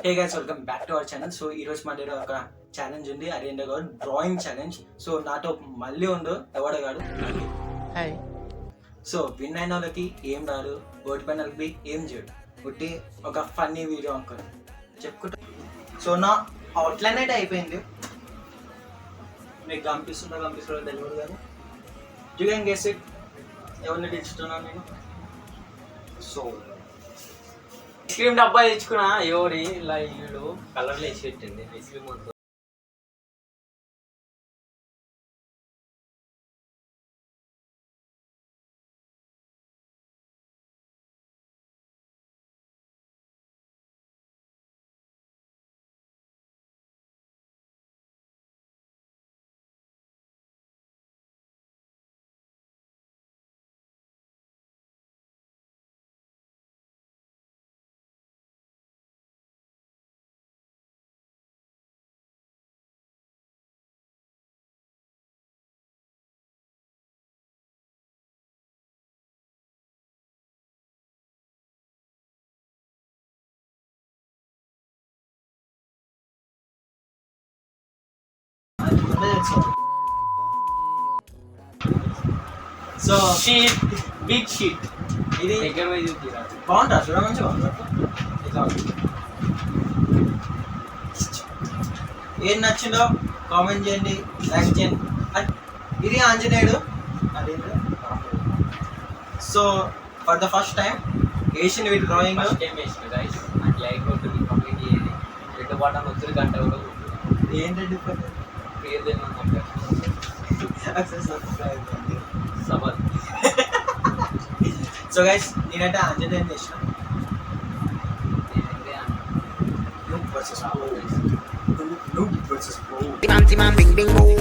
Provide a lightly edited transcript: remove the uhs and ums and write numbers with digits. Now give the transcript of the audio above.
Hey guys, welcome back to our channel. So ఈ రోజు మా దగ్గర ఒక ఛాలెంజ్ ఉంది, అదేంటో కాదు డ్రాయింగ్ ఛాలెంజ్. సో నాతో మళ్ళీ ఉండు ఎవడగాడు. హాయ్. సో విన్ అయిన వాళ్ళకి ఏం రాదు, ఓడిపోయిన వాళ్ళకి ఏం చేయడు, పుట్టి ఒక ఫన్నీ వీడియో అనుకోండి చెప్పుకుంటా. సో నా అవుట్లైన్ అయితే అయిపోయింది, మీకు కనిపిస్తుందో తెలియదు కానీ యూ కెన్ గెస్ ఇట్. ఎవరిని తెచ్చుతున్నాను నేను. సో ఐస్ క్రీమ్ డబ్బా తెచ్చుకున్నా, ఎవరి ఇలా ఇల్లు కలర్లు వేసి పెట్టింది ఐస్ క్రీమ్ అంతా. So sheet, big sheet. ఇది దగ్గర పోయి చూపిరా. బాగుంటా, చూడ మంచిగా బాగుంటా. ఇట్లా ఏం నచ్చిందో కామెంట్ చేయండి, లైక్ చేయండి. ఇది ఆంజనేయుడు, అదేంటి. So for the first time Asian with drawing first time వేసిన గైస్, నాకు లైక్ ఉంటుంది, కంప్లీట్ చేయండి. రెండు బాటం వచ్చి గంట కూడా ఉంటుంది. ఏంటంటే పేరు తెలియదు సబర్. సో గైస్, నేనైతే ఆంజనేయుని చేసిన. నేనైతే Noob versus Pro. Noob versus Pro. Bam, bam, bing, bing, boom.